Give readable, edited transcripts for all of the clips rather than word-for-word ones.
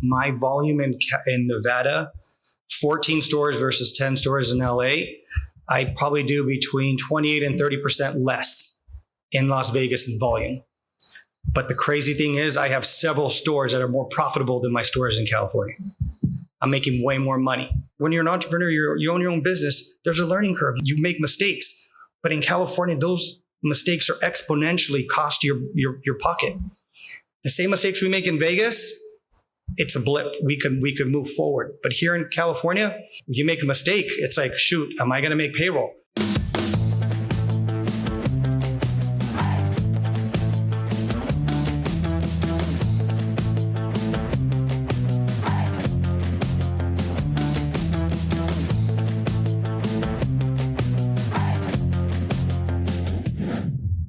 my volume in Nevada, 14 stores versus 10 stores in LA, I probably do between 28 and 30% less in Las Vegas in volume. But the crazy thing is I have several stores that are more profitable than my stores in California. I'm making way more money. When you're an entrepreneur, you own your own business, there's a learning curve. You make mistakes. But in California, those mistakes are exponentially cost your pocket. The same mistakes we make in Vegas, it's a blip. We could move forward. But here in California, you make a mistake, it's like, shoot, am I going to make payroll?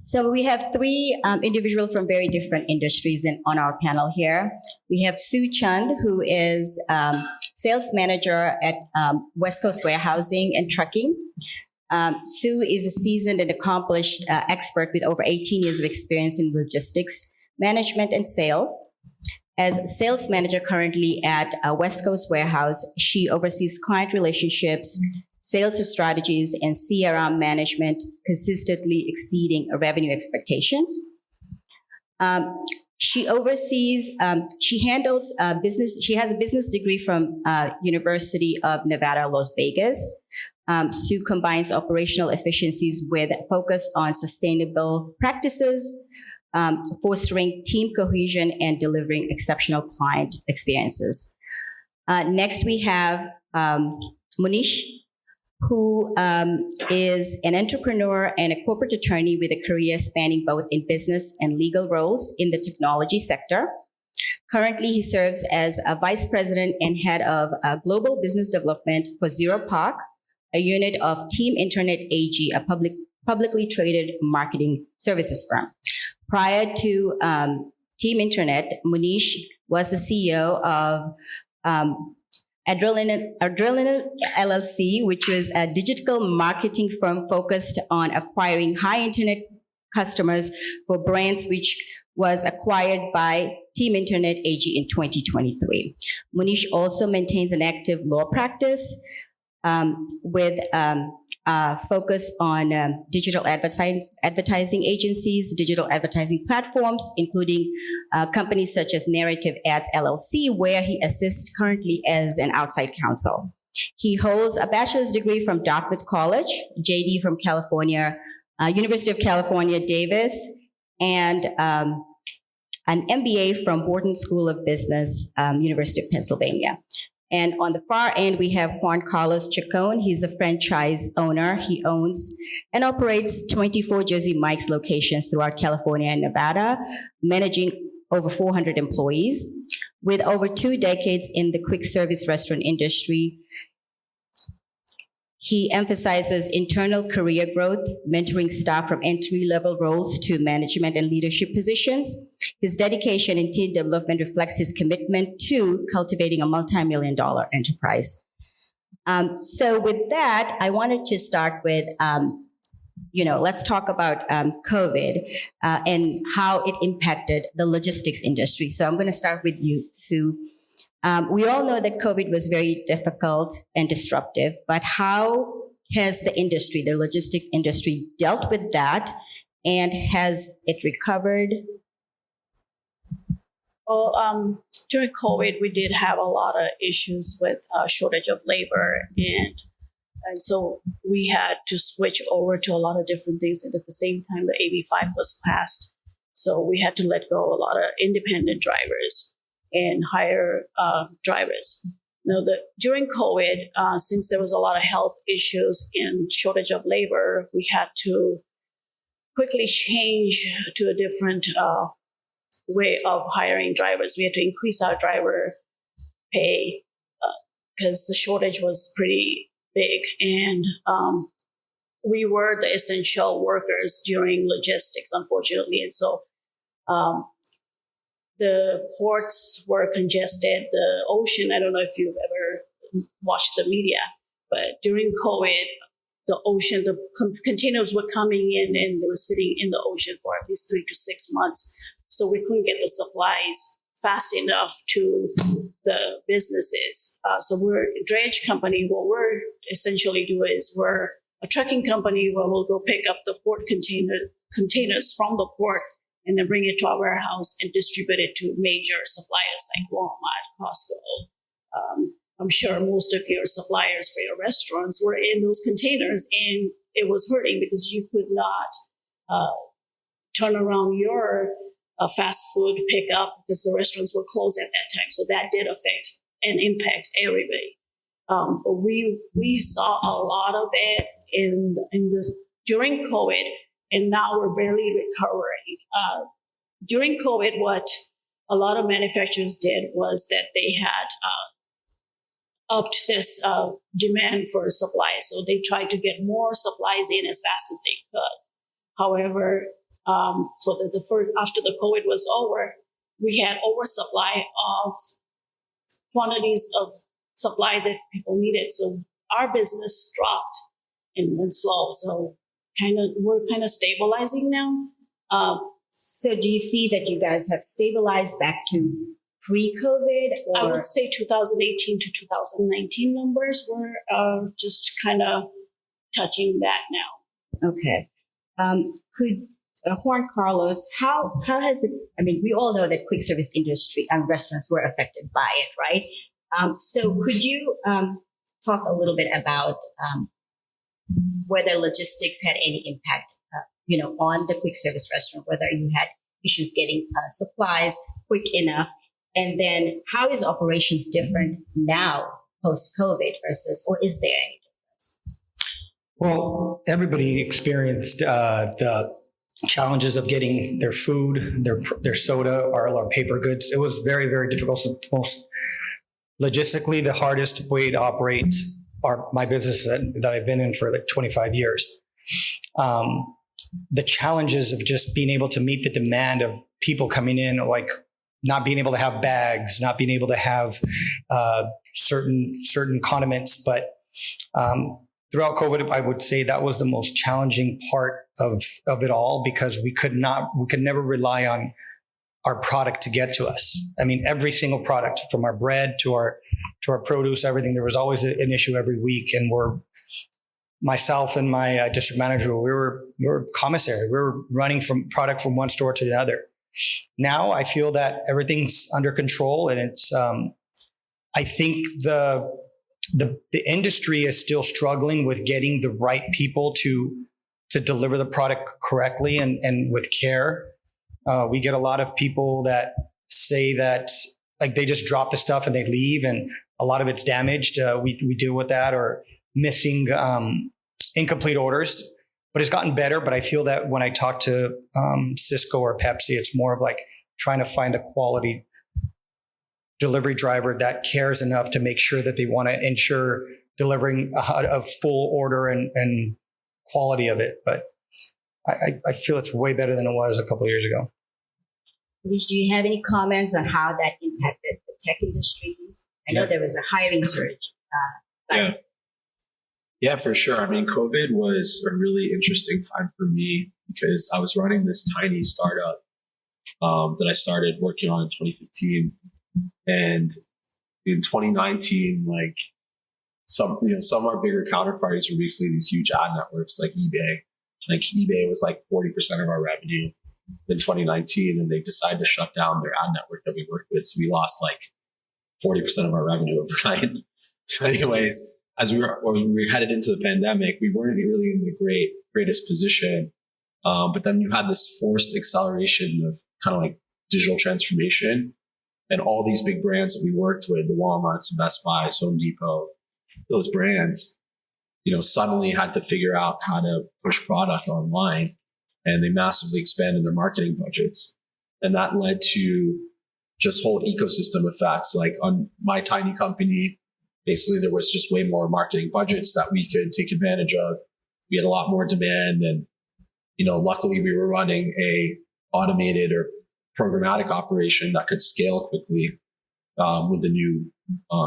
So we have three individuals from very different industries on our panel here. We have Sue Chand, who is sales manager at West Coast Warehousing and Trucking. Sue is a seasoned and accomplished expert with over 18 years of experience in logistics, management, and sales. As sales manager currently at West Coast Warehouse, she oversees client relationships, sales strategies, and CRM management, consistently exceeding revenue expectations. She oversees, she handles business. She has a business degree from University of Nevada, Las Vegas. Sue combines operational efficiencies with focus on sustainable practices, fostering team cohesion and delivering exceptional client experiences. Next, we have Munish, who is an entrepreneur and a corporate attorney with a career spanning both in business and legal roles in the technology sector. Currently, he serves as a vice president and head of global business development for Zero Park, a unit of Team Internet AG, a publicly traded marketing services firm. Prior to Team Internet, Munish was the CEO of Adrenaline LLC, which was a digital marketing firm focused on acquiring high internet customers for brands, which was acquired by Team Internet AG in 2023. Munish also maintains an active law practice with focus on digital advertising agencies, digital advertising platforms, including companies such as Narrative Ads LLC, where he assists currently as an outside counsel. He holds a bachelor's degree from Dartmouth College, JD from California, University of California, Davis, and an MBA from Wharton School of Business, University of Pennsylvania. And on the far end, we have Juancarlos Chacon. He's a franchise owner. He owns and operates 24 Jersey Mike's locations throughout California and Nevada, managing over 400 employees. With over 2 decades in the quick service restaurant industry, he emphasizes internal career growth, mentoring staff from entry-level roles to management and leadership positions. His dedication in team development reflects his commitment to cultivating a multi-million-dollar enterprise. So with that, I wanted to start with, let's talk about COVID and how it impacted the logistics industry. So I'm going to start with you, Sue. We all know that COVID was very difficult and disruptive, but how has the industry, the logistics industry, dealt with that, and has it recovered? Well, during COVID, we did have a lot of issues with shortage of labor, and so we had to switch over to a lot of different things. And at the same time, the AB5 was passed, so we had to let go a lot of independent drivers and hire drivers. Now, during COVID, since there was a lot of health issues and shortage of labor, we had to quickly change to a different way of hiring drivers. We had to increase our driver pay because the shortage was pretty big. And we were the essential workers during logistics, unfortunately. And so the ports were congested. The ocean, I don't know if you've ever watched the media, but during COVID, the ocean, the containers were coming in and they were sitting in the ocean for at least 3 to 6 months. So we couldn't get the supplies. fast enough to the businesses. So we're a drayage company. What we're essentially do is we're a trucking company where we'll go pick up the port containers from the port and then bring it to our warehouse and distribute it to major suppliers like Walmart, Costco. I'm sure most of your suppliers for your restaurants were in those containers, and it was hurting because you could not turn around your fast food pickup because the restaurants were closed at that time. So that did affect and impact everybody. But we saw a lot of it during COVID, and now we're barely recovering. During COVID, what a lot of manufacturers did was that they had upped this demand for supplies. So they tried to get more supplies in as fast as they could. However, after the COVID was over, we had oversupply of quantities of supply that people needed. So our business dropped and went slow. So we're kind of stabilizing now. So do you see that you guys have stabilized back to pre-COVID? Or? I would say 2018 to 2019 numbers were just kind of touching that now. Okay. Could Juancarlos, how has we all know that quick service industry and restaurants were affected by it, right? So could you talk a little bit about whether logistics had any impact, on the quick service restaurant, whether you had issues getting supplies quick enough, and then how is operations different now post-COVID or is there any difference? Well, everybody experienced the challenges of getting their food, their soda, or our paper goods. It was very, very difficult. Most logistically, the hardest way to operate my business that I've been in for like 25 years. The challenges of just being able to meet the demand of people coming in, like not being able to have bags, not being able to have certain condiments, but throughout COVID, I would say that was the most challenging part of it all, because we could never rely on our product to get to us. I mean, every single product, from our bread to our produce, everything, there was always an issue every week. And myself and my district manager, we were commissary. We were running product from one store to the other. Now I feel that everything's under control, and it's, I think the industry is still struggling with getting the right people to deliver the product correctly and with care. We get a lot of people that say that like they just drop the stuff and they leave, and a lot of it's damaged. We deal with that, or missing incomplete orders. But it's gotten better. But I feel that when I talk to Cisco or Pepsi, it's more of like trying to find the quality delivery driver that cares enough to make sure that they want to ensure delivering a full order and quality of it. But I feel it's way better than it was a couple of years ago. Munish, do you have any comments on how that impacted the tech industry? I know there was a hiring surge. Yeah, for sure. I mean, COVID was a really interesting time for me because I was running this tiny startup that I started working on in 2015. And in 2019, like some of our bigger counterparties were basically these huge ad networks like eBay. Like eBay was like 40% of our revenue in 2019, and they decided to shut down their ad network that we worked with. So we lost like 40% of our revenue overnight. So anyways, as we were headed into the pandemic, we weren't really in the greatest position. But then you had this forced acceleration of kind of like digital transformation, and all these big brands that we worked with, the Walmarts, Best Buy, Home Depot, those brands, suddenly had to figure out how to push product online, and they massively expanded their marketing budgets. And that led to just whole ecosystem effects. Like on my tiny company, basically there was just way more marketing budgets that we could take advantage of. We had a lot more demand, and, luckily we were running a automated or programmatic operation that could scale quickly with the new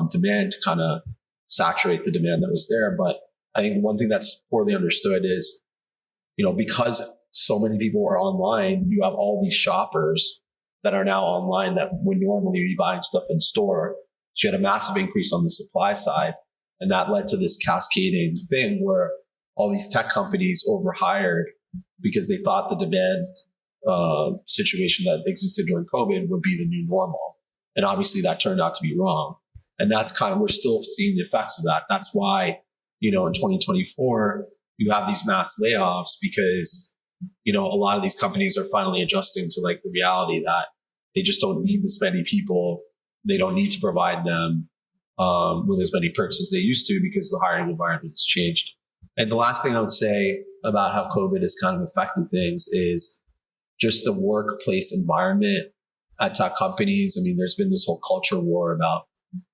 demand to kind of saturate the demand that was there. But I think one thing that's poorly understood is, because so many people are online, you have all these shoppers that are now online that would normally be buying stuff in store. So you had a massive increase on the supply side. And that led to this cascading thing where all these tech companies overhired because they thought the demand situation that existed during COVID would be the new normal. And obviously that turned out to be wrong. And that's we're still seeing the effects of that. That's why, in 2024, you have these mass layoffs because, a lot of these companies are finally adjusting to the reality that they just don't need this many people. They don't need to provide them with as many perks as they used to because the hiring environment has changed. And the last thing I would say about how COVID has kind of affected things is just the workplace environment at tech companies. I mean, there's been this whole culture war about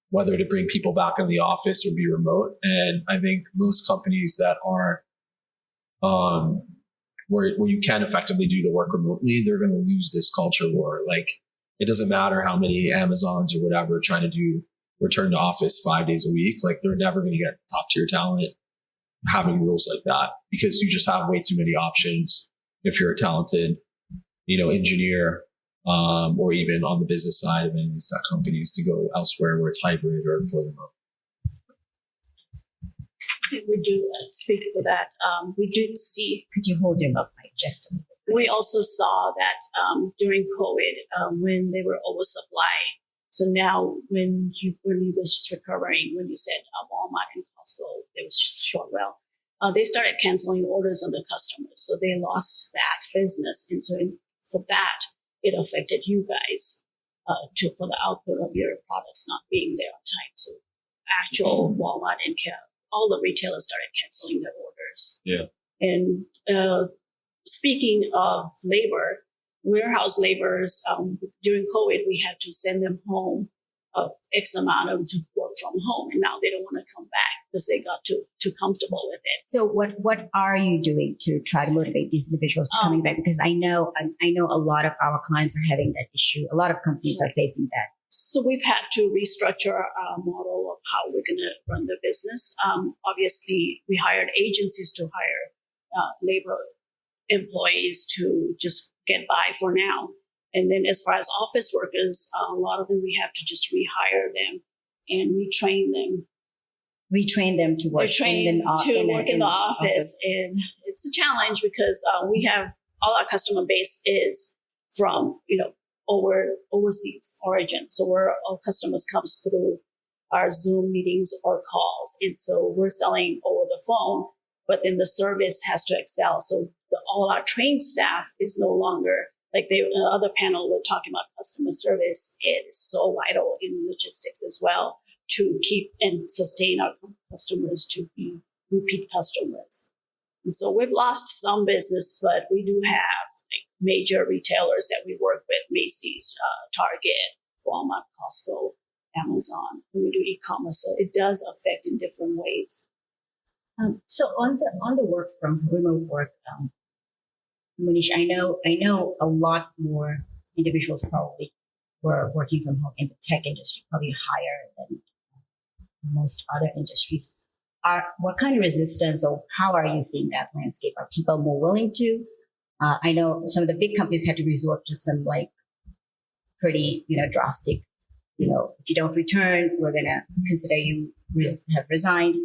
whether to bring people back in the office or be remote. And I think most companies that are where you can effectively do the work remotely, they're going to lose this culture war. It doesn't matter how many Amazons or whatever are trying to do return to office 5 days a week. They're never going to get top tier talent having rules like that because you just have way too many options if you're a talented, engineer, or even on the business side of any of these tech companies to go elsewhere where it's hybrid or fully remote. We do speak for that. We did see. Could you hold him up just a little? We also saw that during COVID, when they were oversupply. So now, when you was recovering, when you said Walmart and Costco, they was short. They started canceling orders on the customers, so they lost that business, and so for that, it affected you guys for the output of your products not being there on time. So actual Walmart and all the retailers started canceling their orders. Yeah. And speaking of labor, warehouse laborers, during COVID, we had to send them home X amount of to work from home. And now they don't want to come back because they got too comfortable with it. So what are you doing to try to motivate these individuals to coming back? Because I know a lot of our clients are having that issue. A lot of companies are facing that. So we've had to restructure our model of how we're going to run the business. Obviously, we hired agencies to hire labor employees to just get by for now. And then as far as office workers, a lot of them, we have to just rehire them and retrain them. Retrain them to work in the office. And it's a challenge because we have all our customer base is from, overseas origin. So all customers comes through our Zoom meetings or calls. And so we're selling over the phone, but then the service has to excel. So all our trained staff is no longer the other panel we're talking about customer service. It is so vital in logistics as well to keep and sustain our customers to be repeat customers. And so we've lost some business, but we do have major retailers that we work with: Macy's, Target, Walmart, Costco, Amazon. We do e-commerce, so it does affect in different ways. So on the work from remote work, Munish, I know a lot more individuals probably were working from home in the tech industry, probably higher than most other industries. What kind of resistance, or how are you seeing that landscape? Are people more willing to? I know some of the big companies had to resort to some pretty drastic. If you don't return, we're gonna consider you have resigned.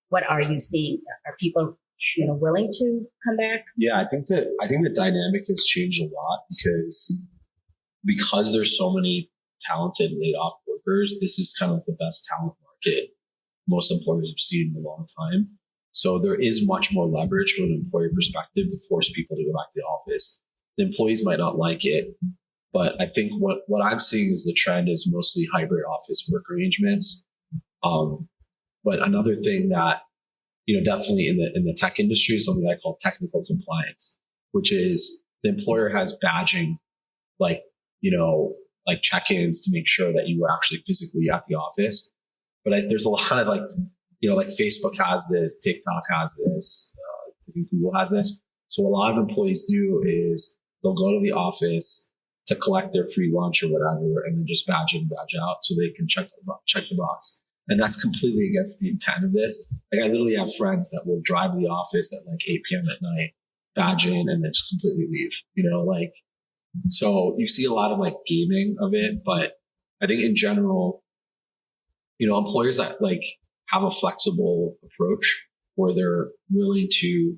What are you seeing? Are people willing to come back? Yeah, I think the dynamic has changed a lot because there's so many talented laid off workers. This is kind of the best talent market most employers have seen in a long time. So there is much more leverage from an employer perspective to force people to go back to the office. The employees might not like it, but I think what I'm seeing is the trend is mostly hybrid office work arrangements. But another thing that definitely in the tech industry is something I call technical compliance, which is the employer has badging, check-ins to make sure that you were actually physically at the office. But there's a lot of Facebook has this, TikTok has this, I think Google has this. So a lot of employees do is they'll go to the office to collect their free lunch or whatever, and then just badge in, badge out so they can check the box. And that's completely against the intent of this. I literally have friends that will drive to the office at 8 p.m. at night, badge in, and then just completely leave. So you see a lot of like gaming of it, but I think in general, employers that like have a flexible approach where they're willing to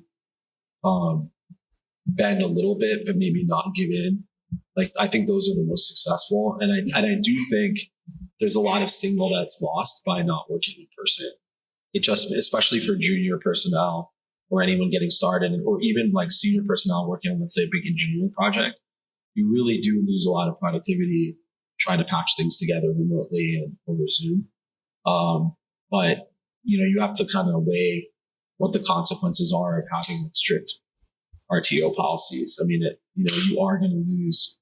bend a little bit, but maybe not give in. Like, I think those are the most successful. And I do think there's a lot of signal that's lost by not working in person. It just, especially for junior personnel or anyone getting started, or even like senior personnel working on, let's say, a big engineering project, you really do lose a lot of productivity trying to patch things together remotely and over Zoom. But you have to kind of weigh what the consequences are of having strict RTO policies. I mean, you are going to lose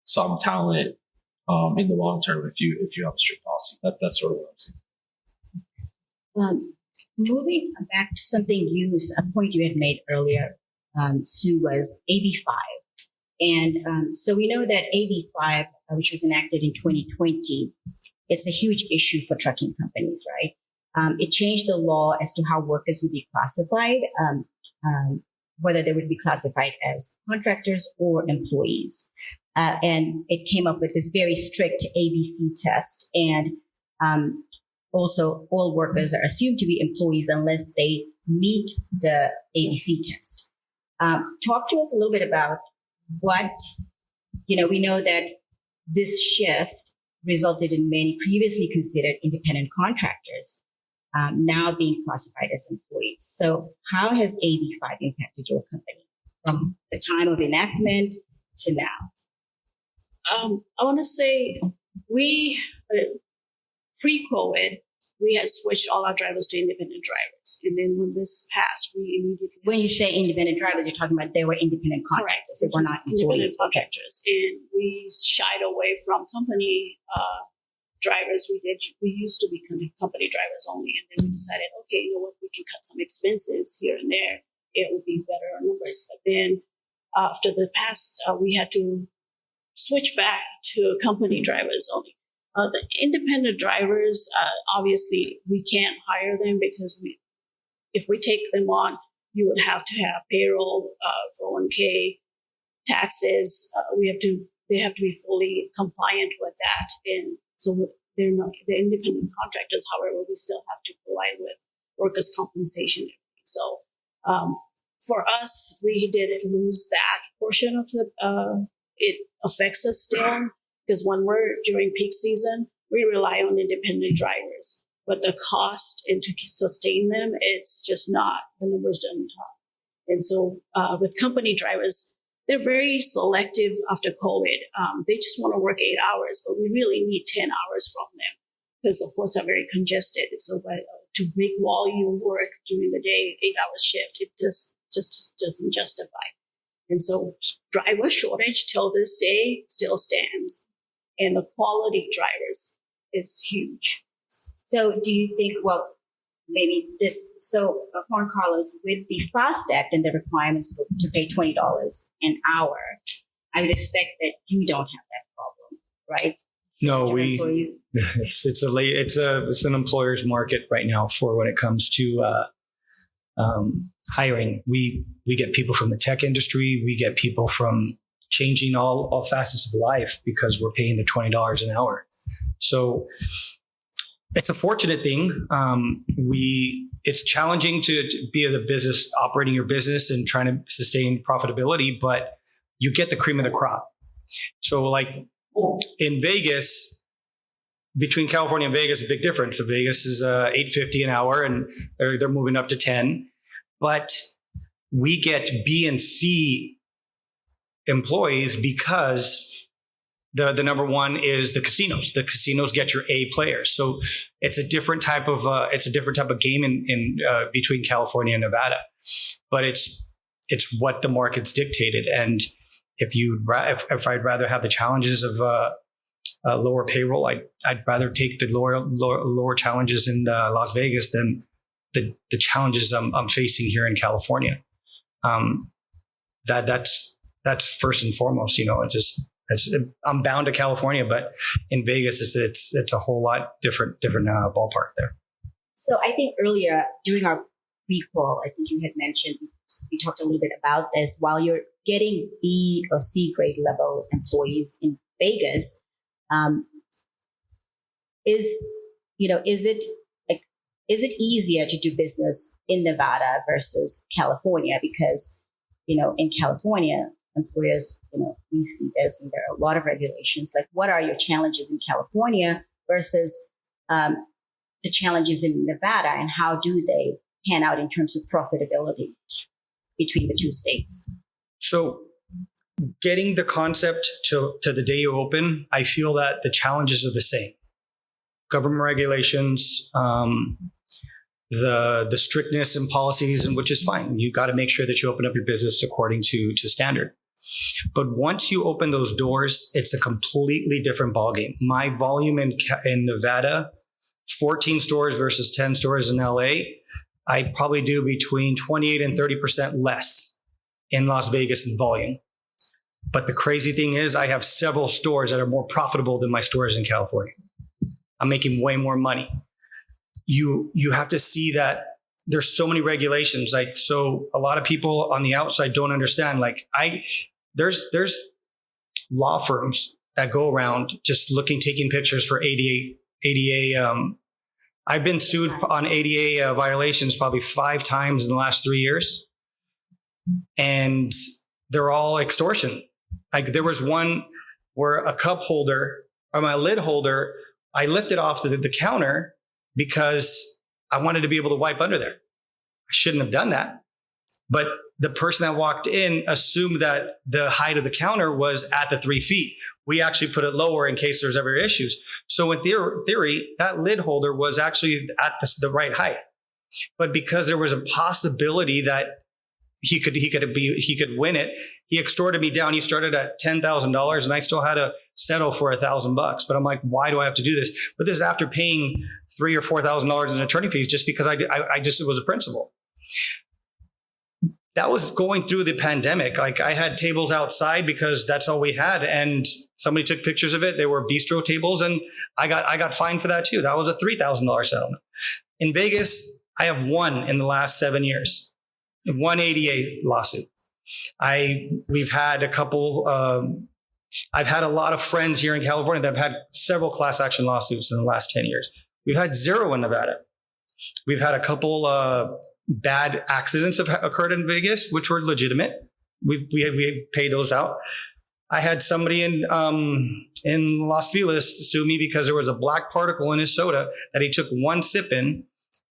some talent in the long term if you have a strict policy. That's sort of what I'm saying. Moving back to something a point you had made earlier, Sue, was AB5. And so we know that AB5, which was enacted in 2020, it's a huge issue for trucking companies, right? It changed the law as to how workers would be classified, whether they would be classified as contractors or employees. And it came up with this very strict ABC test. And also, all workers are assumed to be employees unless they meet the ABC test. Talk to us a little bit about what, we know that this shift resulted in many previously considered independent contractors now being classified as employees. So how has AB5 impacted your company from the time of enactment to now? I want to say we, pre-COVID, we had switched all our drivers to independent drivers. And then when this passed, we immediately... When you say independent drivers, you're talking about they were independent contractors. They were not independent employees. contractors. And we shied away from company drivers. We used to be company drivers only. And then we decided, okay, you know what, we can cut some expenses here and there. It would be better numbers. But then after the past, we had to switch back to company drivers only. The independent drivers, obviously, we can't hire them because if we take them on, you would have to have payroll, 401k, taxes. They have to be fully compliant with that. And so they're independent contractors. However, we still have to provide with workers' compensation. So for us, we did lose that portion of it affects us still. Because when we're during peak season, we rely on independent drivers. But the cost and to sustain them, it's just not, the numbers don't talk. And so with company drivers, they're very selective after COVID. They just want to work 8 hours, but we really need 10 hours from them because the ports are very congested. So to make volume work during the day, 8-hour shift, it just doesn't justify. And so driver shortage till this day still stands. And the quality drivers is huge. So do you think, Juancarlos, with the FAST Act and the requirements to pay $20 an hour, I would expect that you don't have that problem, right? No, it's an employer's market right now for when it comes to hiring. We get people from the tech industry. We get people from changing all facets of life because we're paying the $20 an hour. So it's a fortunate thing. It's challenging to be as a business, operating your business and trying to sustain profitability, but you get the cream of the crop. So like in Vegas, between California and Vegas, a big difference. Vegas is $8.50 an hour and they're moving up to 10, but we get B and C employees because the number one is the casinos. The casinos get your A players. So it's a different type of game in between California and Nevada, but it's what the market's dictated. And if I'd rather have the challenges of lower payroll, I'd rather take the lower challenges in Las Vegas than the challenges I'm facing here in California. That's first and foremost. I'm bound to California, but in Vegas, it's a whole lot different ballpark there. So I think earlier during our pre-call, I think you had mentioned we talked a little bit about this. While you're getting B or C grade level employees in Vegas, is it easier to do business in Nevada versus California? Because, in California, employers, we see this, and there are a lot of regulations. Like, what are your challenges in California versus the challenges in Nevada, and how do they pan out in terms of profitability between the two states? So getting the concept to the day you open, I feel that the challenges are the same. Government regulations, the strictness and policies, and which is fine. You got to make sure that you open up your business according to standard. But once you open those doors, it's a completely different ballgame. My volume in Nevada, 14 stores versus 10 stores in LA, I probably do between 28 and 30% less in Las Vegas in volume. But the crazy thing is, I have several stores that are more profitable than my stores in California. I'm making way more money. You have to see that there's so many regulations. So a lot of people on the outside don't understand. There's law firms that go around just taking pictures for ADA. I've been sued on ADA violations probably 5 times in the last 3 years, and they're all extortion. There was one where a cup holder or my lid holder, I lifted off the counter because I wanted to be able to wipe under there. I shouldn't have done that. But the person that walked in assumed that the height of the counter was at the 3 feet. We actually put it lower in case there's ever issues. So in theory, that lid holder was actually at the right height. But because there was a possibility that he could win it, he extorted me down. He started at $10,000, and I still had to settle for $1,000. But I'm like, why do I have to do this? But this is after paying $3,000 or $4,000 in attorney fees just because it was a principle. That was going through the pandemic. I had tables outside because that's all we had, and somebody took pictures of it. They were bistro tables, and I got fined for that too. That was a $3,000 settlement. In Vegas, I have one in the last 7 years. 188 lawsuit. We've had a couple. I've had a lot of friends here in California that have had several class action lawsuits in the last 10 years. We've had 0 in Nevada. We've had a couple bad accidents have occurred in Vegas, which were legitimate. We paid those out. I had somebody in Las Vegas sue me because there was a black particle in his soda that he took one sip in.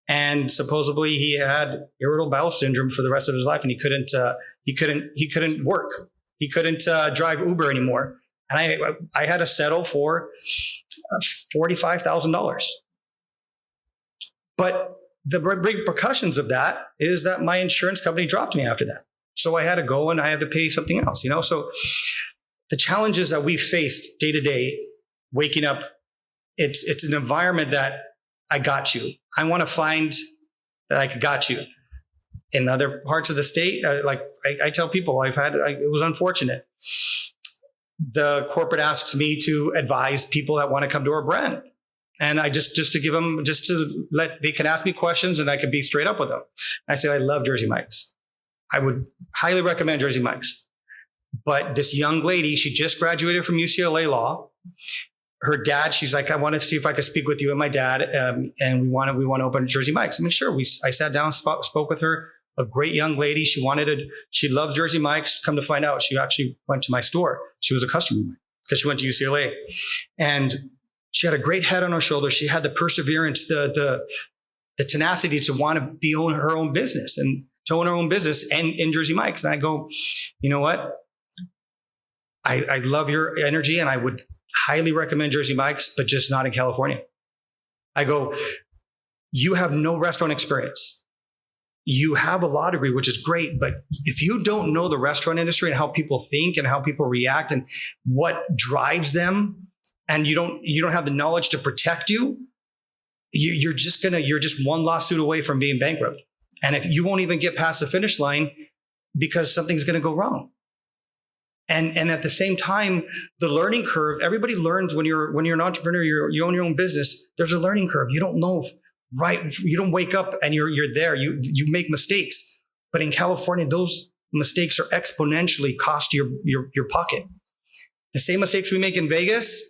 And supposedly he had irritable bowel syndrome for the rest of his life, and he couldn't work. He couldn't drive Uber anymore. And I had to settle for $45,000. But the repercussions of that is that my insurance company dropped me after that. So I had to go and I had to pay something else, So the challenges that we faced day to day, waking up, it's an environment that I got you. I want to find that I got you. In other parts of the state, I tell people, it was unfortunate. The corporate asks me to advise people that want to come to our brand. And I just to give them, they can ask me questions and I can be straight up with them. I say, I love Jersey Mike's. I would highly recommend Jersey Mike's. But this young lady, she just graduated from UCLA Law. Her dad, she's like, I want to see if I could speak with you and my dad, and we want to open Jersey Mike's. I mean, sure. I sat down, spoke with her. A great young lady. She loves Jersey Mike's. Come to find out, she actually went to my store. She was a customer because she went to UCLA, and she had a great head on her shoulders. She had the perseverance, the tenacity to want to own her own business and to own her own business and in Jersey Mike's. And I go, you know what? I love your energy, and I would highly recommend Jersey Mike's, but just not in California. I go, you have no restaurant experience. You have a law degree, which is great, but if you don't know the restaurant industry and how people think and how people react and what drives them, and you don't have the knowledge to protect you're just one lawsuit away from being bankrupt. And if you won't even get past the finish line because something's going to go wrong. And at the same time, the learning curve, everybody learns when you're an entrepreneur, you own your own business, there's a learning curve. You don't know, right? You don't wake up and you're there. You make mistakes. But in California, those mistakes are exponentially cost your pocket. The same mistakes we make in Vegas,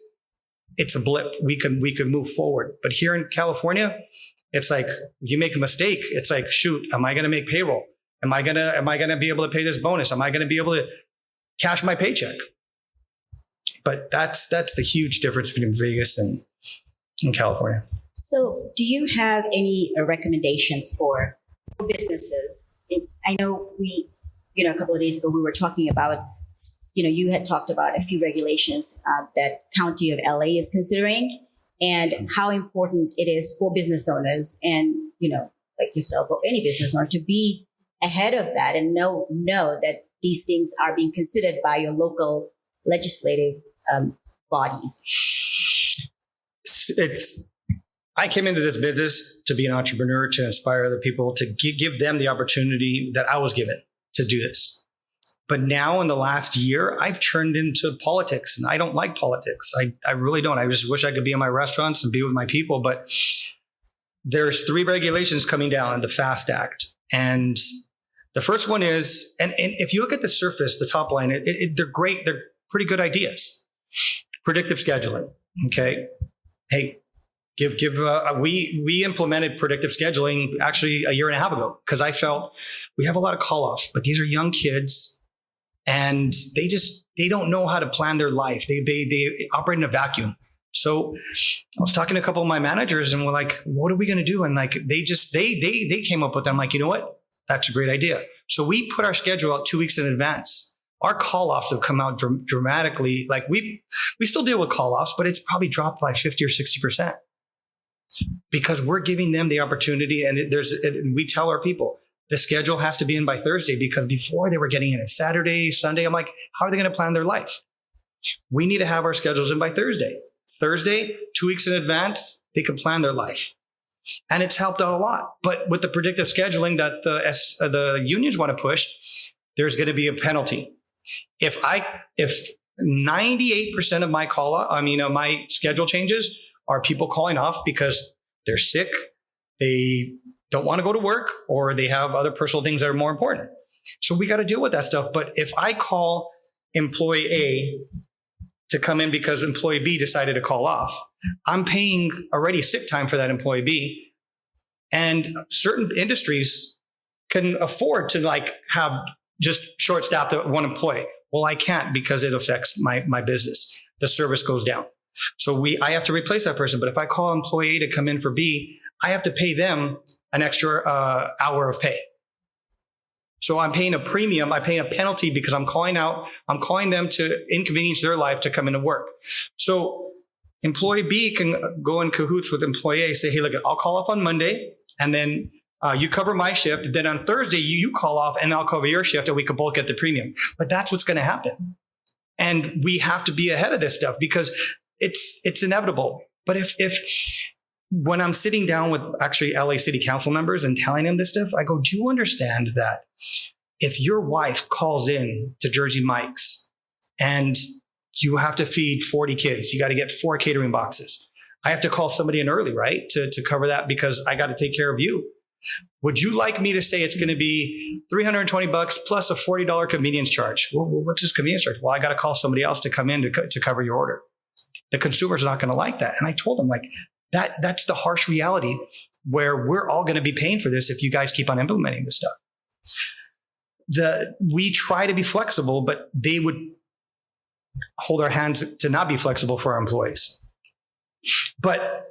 it's a blip. We could move forward. But here in California, it's like you make a mistake. It's like, shoot, am I going to make payroll? Am I going to be able to pay this bonus? Am I going to be able to cash my paycheck? But that's the huge difference between Vegas and California. So do you have any recommendations for businesses? I know a couple of days ago, we were talking about, you had talked about a few regulations that County of LA is considering and how important it is for business owners and, like yourself or any business owner to be ahead of that and know that these things are being considered by your local legislative bodies. I came into this business to be an entrepreneur, to inspire other people, to give them the opportunity that I was given to do this. But now in the last year, I've turned into politics, and I don't like politics. I really don't. I just wish I could be in my restaurants and be with my people. But there's 3 regulations coming down, the FAST Act. And the first one is, and if you look at the surface, the top line, they're great. They're pretty good ideas. Predictive scheduling. Okay. Hey, we implemented predictive scheduling actually a year and a half ago because I felt we have a lot of call-offs, but these are young kids and they don't know how to plan their life. They operate in a vacuum. So I was talking to a couple of my managers and we're like, what are we going to do? And like, they came up with them like, you know what? That's a great idea. So we put our schedule out 2 weeks in advance. Our call-offs have come out dramatically. Like we still deal with call-offs, but it's probably dropped by 50 or 60%. Because we're giving them the opportunity, and we tell our people the schedule has to be in by Thursday, because before they were getting in at Saturday, Sunday. I'm like, how are they going to plan their life? We need to have our schedules in by Thursday. Thursday, 2 weeks in advance, they can plan their life. And it's helped out a lot. But with the predictive scheduling that the unions want to push, there's going to be a penalty. If 98% of my schedule changes are people calling off because they're sick, they don't want to go to work, or they have other personal things that are more important. So we got to deal with that stuff. But if I call employee A to come in because employee B decided to call off, I'm paying already sick time for that employee B. And certain industries can afford to have just short staffed one employee. Well, I can't because it affects my business. The service goes down. So I have to replace that person. But if I call employee A to come in for B, I have to pay them an extra hour of pay. So I'm paying a premium. I'm paying a penalty because I'm calling them to inconvenience their life to come into work. So employee B can go in cahoots with employee A, say, hey, look, I'll call off on Monday, and then you cover my shift. Then on Thursday, you call off and I'll cover your shift, and we can both get the premium. But that's what's going to happen. And we have to be ahead of this stuff because it's inevitable. But if when I'm sitting down with actually LA City Council members and telling them this stuff, I go, do you understand that if your wife calls in to Jersey Mike's and you have to feed 40 kids, you got to get 4 catering boxes. I have to call somebody in early, right? To cover that because I got to take care of you. Would you like me to say it's going to be $320 plus a $40 convenience charge? Well, what's this convenience charge? Well, I got to call somebody else to come in to cover your order. The consumer's not going to like that. And I told them that's the harsh reality where we're all going to be paying for this if you guys keep on implementing this stuff. We try to be flexible, but they would hold our hands to not be flexible for our employees. But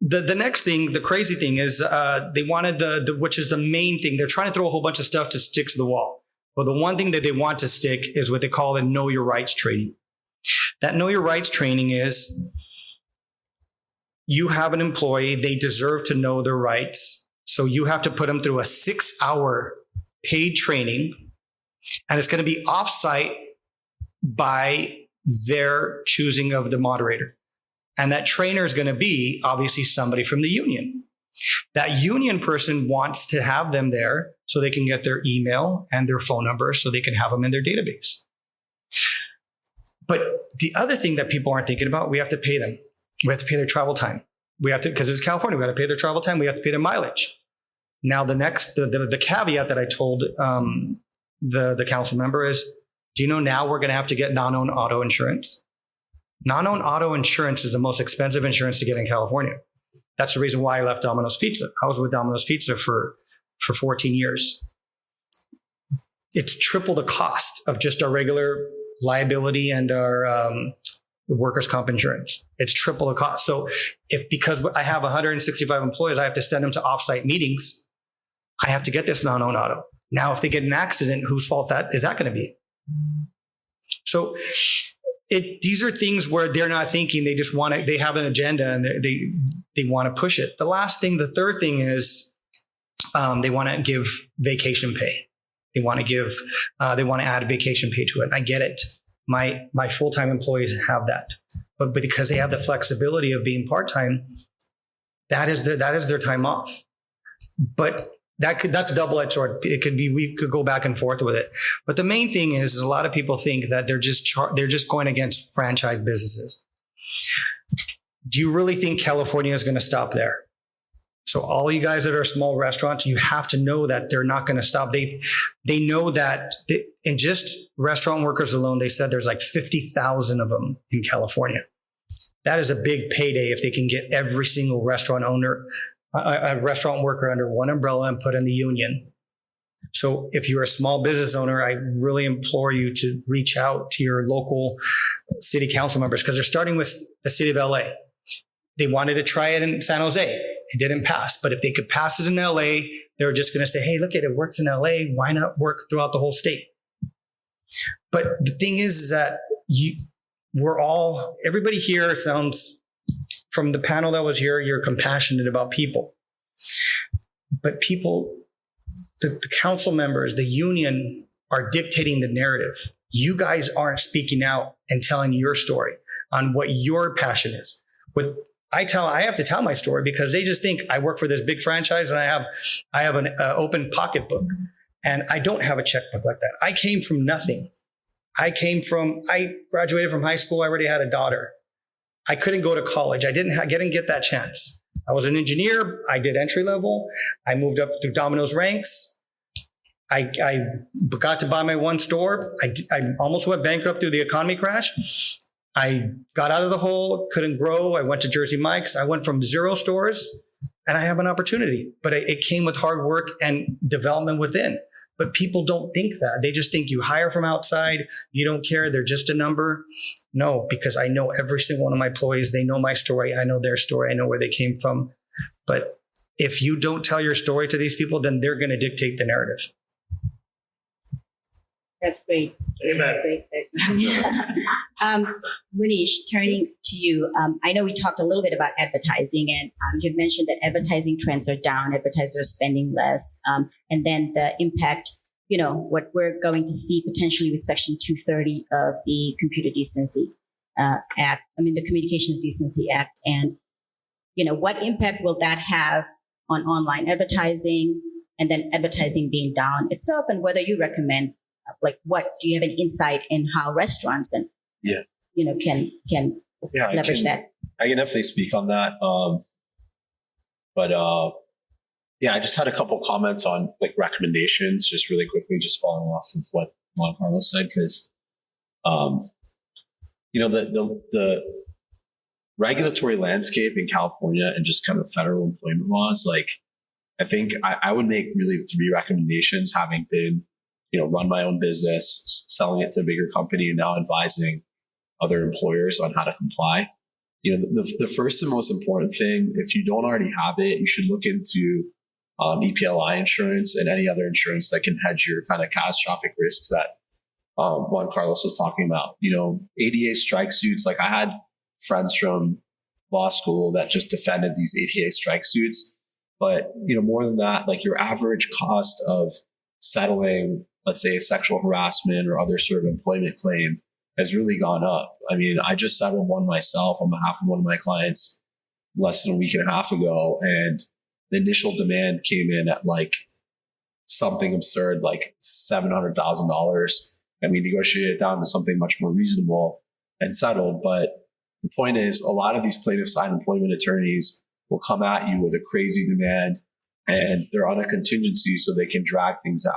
the next thing, the crazy thing is they wanted which is the main thing. They're trying to throw a whole bunch of stuff to stick to the wall. Well, the one thing that they want to stick is what they call the Know Your Rights training. That Know Your Rights training is you have an employee, they deserve to know their rights. So you have to put them through a 6-hour paid training, and it's going to be offsite by their choosing of the moderator. And that trainer is going to be obviously somebody from the union. That union person wants to have them there so they can get their email and their phone number so they can have them in their database. But the other thing that people aren't thinking about, we have to pay them. We have to pay their travel time. We have to, because it's California, we have to pay their travel time. We have to pay their mileage. Now, the caveat that I told the council member is, do you know now we're going to have to get non-owned auto insurance? Non-owned auto insurance is the most expensive insurance to get in California. That's the reason why I left Domino's Pizza. I was with Domino's Pizza for 14 years. It's triple the cost of just our regular liability and our workers' comp insurance. It's triple the cost. So because I have 165 employees, I have to send them to offsite meetings. I have to get this non-owned auto. Now, if they get an accident, whose fault is that going to be? So these are things where they're not thinking. They just they have an agenda and they want to push it. The third thing is they want to give vacation pay. They want to add vacation pay to it. I get it. My full-time employees have that, but because they have the flexibility of being part-time, that is their time off. But that's a double-edged sword. We could go back and forth with it. But the main thing is a lot of people think that they're just going against franchise businesses. Do you really think California is going to stop there? So all you guys that are small restaurants, you have to know that they're not going to stop. They know that in just restaurant workers alone, they said there's like 50,000 of them in California. That is a big payday if they can get every single restaurant owner, a restaurant worker under one umbrella and put in the union. So if you're a small business owner, I really implore you to reach out to your local city council members, because they're starting with the city of LA. They wanted to try it in San Jose. It didn't pass. But if they could pass it in LA, they're just going to say, hey, look at it, works in LA. Why not work throughout the whole state? But the thing is that everybody here sounds, from the panel that was here, you're compassionate about people. But people, the council members, the union are dictating the narrative. You guys aren't speaking out and telling your story on what your passion is. I have to tell my story because they just think I work for this big franchise and I have an open pocketbook, and I don't have a checkbook like that. I came from nothing. I graduated from high school. I already had a daughter. I couldn't go to college. I didn't get that chance. I was an engineer. I did entry level. I moved up through Domino's ranks. I got to buy my one store. I almost went bankrupt through the economy crash. I got out of the hole, couldn't grow. I went to Jersey Mike's. I went from 0 stores, and I have an opportunity. But it came with hard work and development within. But people don't think that. They just think you hire from outside. You don't care. They're just a number. No, because I know every single one of my employees. They know my story. I know their story. I know where they came from. But if you don't tell your story to these people, then they're going to dictate the narrative. That's great. Amen. Great. Munish, turning to you, I know we talked a little bit about advertising, and you've mentioned that advertising trends are down, advertisers are spending less, and then the impact, what we're going to see potentially with Section 230 of the Computer Decency Act, the Communications Decency Act, and, what impact will that have on online advertising, and then advertising being down itself, and whether you recommend, what do you have an insight in how restaurants and can leverage that? I can definitely speak on that. I just had a couple comments on recommendations, just really quickly, just following off of what Juancarlos said, because the regulatory landscape in California and just kind of federal employment laws, I think I would make really 3 recommendations, having been run my own business, selling it to a bigger company, and now advising other employers on how to comply. The first and most important thing, if you don't already have it, you should look into EPLI insurance and any other insurance that can hedge your kind of catastrophic risks that Juancarlos was talking about. ADA strike suits. I had friends from law school that just defended these ADA strike suits. But, more than that, your average cost of settling, let's say, a sexual harassment or other sort of employment claim has really gone up. I just settled one myself on behalf of one of my clients less than a week and a half ago. And the initial demand came in at something absurd, $700,000. And we negotiated it down to something much more reasonable and settled. But the point is, a lot of these plaintiff side employment attorneys will come at you with a crazy demand and they're on a contingency so they can drag things out.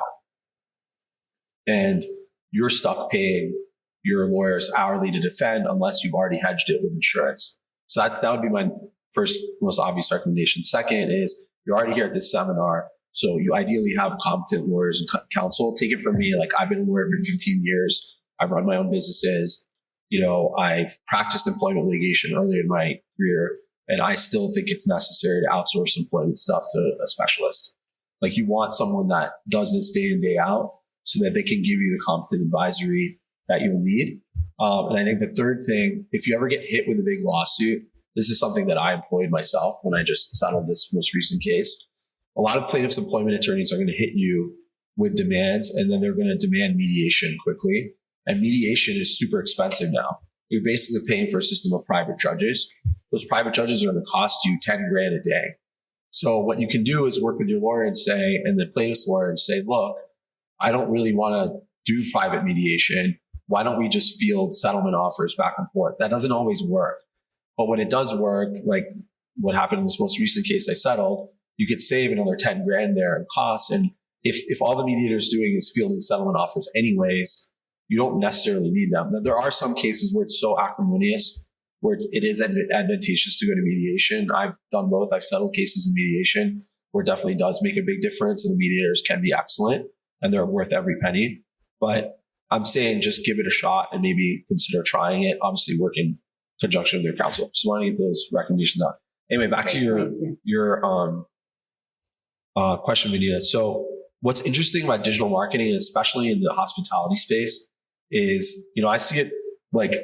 And you're stuck paying your lawyers hourly to defend unless you've already hedged it with insurance. So that would be my first most obvious recommendation. Second is you're already here at this seminar, so you ideally have competent lawyers and counsel. Take it from me, like I've been a lawyer for 15 years. I've run my own businesses. I've practiced employment litigation early in my career, and I still think it's necessary to outsource employment stuff to a specialist. Like you want someone that does this day in, day out so that they can give you the competent advisory that you'll need. And I think the third thing, if you ever get hit with a big lawsuit, this is something that I employed myself when I just settled this most recent case. A lot of plaintiffs' employment attorneys are going to hit you with demands, and then they're going to demand mediation quickly. And mediation is super expensive now. You're basically paying for a system of private judges. Those private judges are going to cost you 10 grand a day. So what you can do is work with your lawyer and the plaintiff's lawyer and say, look, I don't really want to do private mediation. Why don't we just field settlement offers back and forth? That doesn't always work. But when it does work, like what happened in this most recent case I settled, you could save another 10 grand there in costs. And if all the mediator's doing is fielding settlement offers anyways, you don't necessarily need them. Now, there are some cases where it's so acrimonious, where it is advantageous to go to mediation. I've done both. I've settled cases in mediation where it definitely does make a big difference, and the mediators can be excellent and they're worth every penny. But I'm saying just give it a shot and maybe consider trying it. Obviously, work in conjunction with your counsel. So I want to get those recommendations out. Anyway, back to your question, Vinita. So what's interesting about digital marketing, especially in the hospitality space, is, I see it like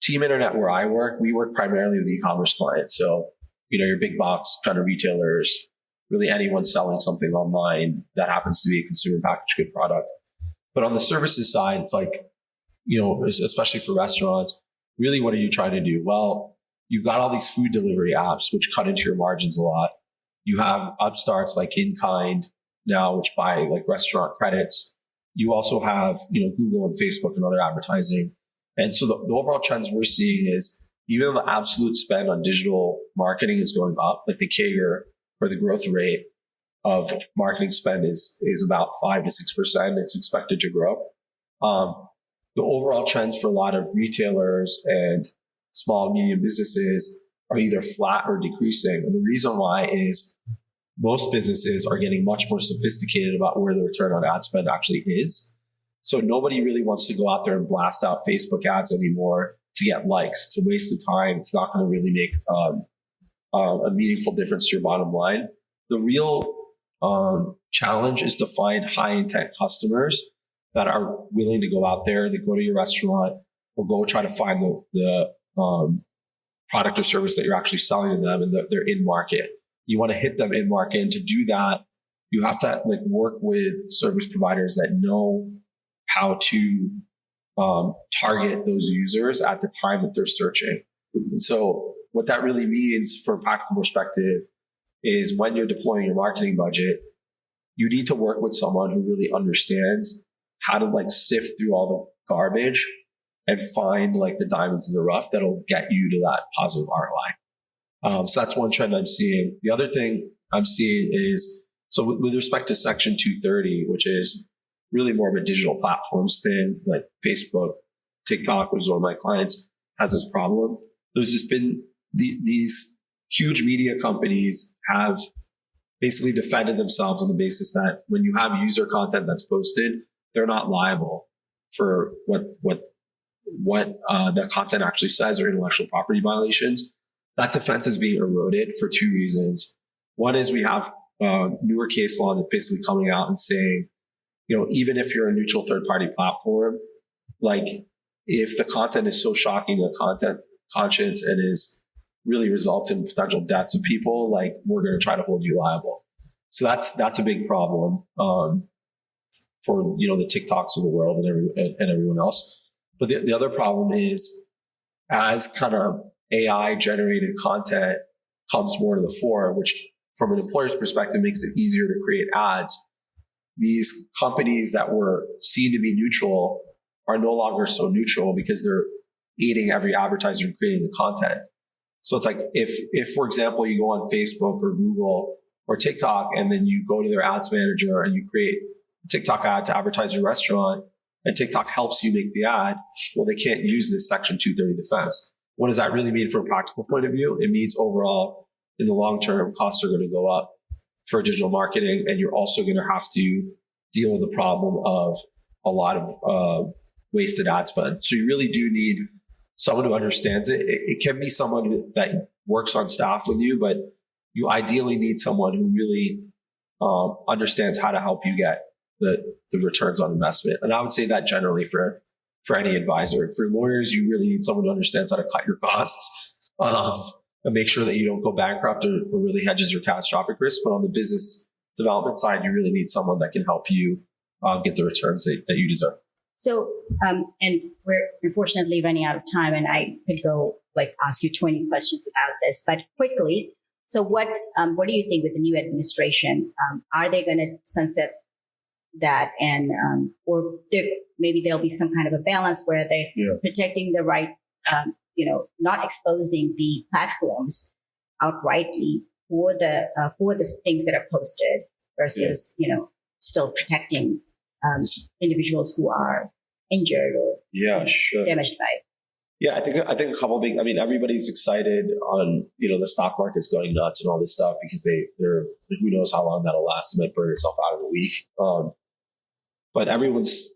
Team Internet where I work, we work primarily with e-commerce clients. So, your big box kind of retailers, really anyone selling something online that happens to be a consumer packaged good product. But on the services side, it's like, especially for restaurants, really what are you trying to do? Well, you've got all these food delivery apps, which cut into your margins a lot. You have upstarts like InKind now, which buy like restaurant credits. You also have, Google and Facebook and other advertising. And so the overall trends we're seeing is even though the absolute spend on digital marketing is going up, like the CAGR or the growth rate of marketing spend is about 5 to 6%. It's expected to grow. The overall trends for a lot of retailers and small and medium businesses are either flat or decreasing. And the reason why is most businesses are getting much more sophisticated about where the return on ad spend actually is. So nobody really wants to go out there and blast out Facebook ads anymore to get likes. It's a waste of time. It's not going to really make a meaningful difference to your bottom line. The real challenge is to find high intent customers that are willing to go out there, that go to your restaurant or go try to find the product or service that you're actually selling to them and that they're in market. You want to hit them in market. And to do that, you have to work with service providers that know how to target those users at the time that they're searching. And so what that really means from a practical perspective is when you're deploying your marketing budget, you need to work with someone who really understands how to sift through all the garbage and find the diamonds in the rough that'll get you to that positive ROI. So that's one trend I'm seeing. The other thing I'm seeing is, so with respect to Section 230, which is really more of a digital platforms thing, like Facebook, TikTok, which is one of my clients, has this problem. There's just been these huge media companies have basically defended themselves on the basis that when you have user content that's posted, they're not liable for what that content actually says or intellectual property violations. That defense is being eroded for two reasons. One is we have newer case law that's basically coming out and saying, even if you're a neutral third-party platform, if the content is so shocking to content conscience and is really results in potential deaths of people, we're going to try to hold you liable. So that's a big problem for the TikToks of the world and everyone else. But the other problem is, as kind of AI generated content comes more to the fore, which from an employer's perspective makes it easier to create ads, these companies that were seen to be neutral are no longer so neutral because they're aiding every advertiser in creating the content. So it's if for example, you go on Facebook or Google or TikTok, and then you go to their ads manager and you create a TikTok ad to advertise your restaurant, and TikTok helps you make the ad, well, they can't use this Section 230 defense. What does that really mean from a practical point of view? It means overall, in the long term, costs are going to go up for digital marketing, and you're also going to have to deal with the problem of a lot of wasted ad spend. So you really do need someone who understands it. It can be someone that works on staff with you, but you ideally need someone who really understands how to help you get the returns on investment. And I would say that generally for any advisor. For lawyers, you really need someone who understands how to cut your costs and make sure that you don't go bankrupt or really hedges your catastrophic risk. But on the business development side, you really need someone that can help you get the returns that you deserve. So, and we're unfortunately running out of time, and I could go ask you 20 questions about this, but quickly. So what do you think with the new administration? Are they going to sunset that, and or maybe there'll be some kind of a balance where they're protecting the right, not exposing the platforms outrightly for the things that are posted versus still protecting individuals who are injured or damaged by it. Yeah, I think a couple of big. I mean, everybody's excited on the stock market's going nuts and all this stuff because they're who knows how long that'll last. It might burn itself out in a week. But everyone's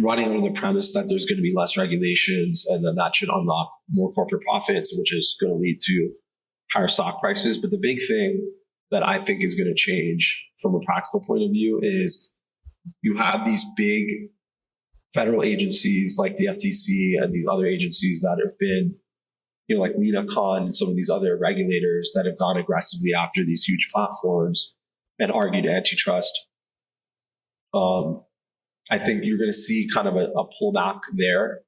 running on the premise that there's going to be less regulations, and then that should unlock more corporate profits, which is going to lead to higher stock prices. But the big thing that I think is going to change from a practical point of view is you have these big federal agencies like the FTC and these other agencies that have been, like Lina Khan and some of these other regulators that have gone aggressively after these huge platforms and argued antitrust. I think you're going to see kind of a pullback there.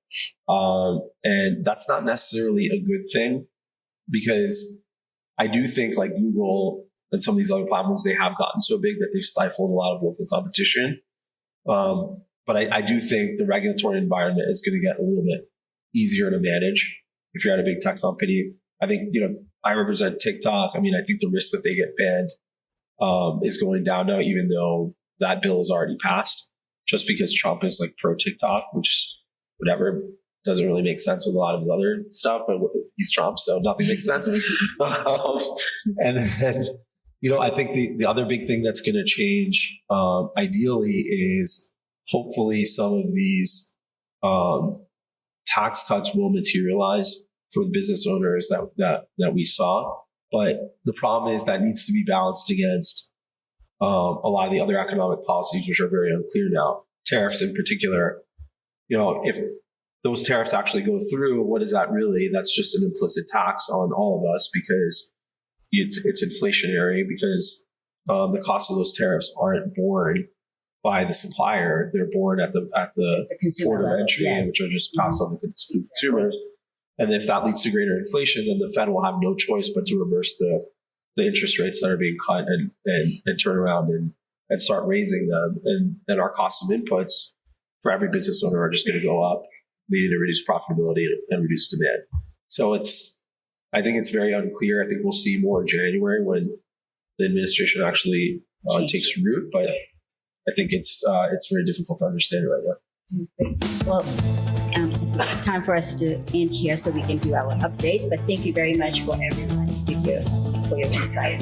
And that's not necessarily a good thing, because I do think like Google and some of these other platforms, they have gotten so big that they've stifled a lot of local competition. But I do think the regulatory environment is going to get a little bit easier to manage if you're at a big tech company. I think, I represent TikTok. I mean, I think the risk that they get banned is going down now, even though that bill is already passed, just because Trump is like pro TikTok, which whatever doesn't really make sense with a lot of his other stuff, but he's Trump, so nothing makes sense. And then, I think the other big thing that's going to change, ideally, is hopefully some of these tax cuts will materialize for the business owners that we saw. But the problem is that needs to be balanced against a lot of the other economic policies, which are very unclear now. Tariffs in particular, if those tariffs actually go through, what is that really? That's just an implicit tax on all of us, because it's inflationary, because the cost of those tariffs aren't borne by the supplier. They're borne at the port of entry, which are just passed on to consumers. And if that leads to greater inflation, then the Fed will have no choice but to reverse the interest rates that are being cut and turn around and start raising them. And then our costs of inputs for every business owner are just going to go up, leading to reduced profitability and reduced demand. So I think it's very unclear. I think we'll see more in January when the administration actually takes root, but I think it's very difficult to understand right now. Well, it's time for us to end here so we can do our update. But thank you very much for everyone for your insight.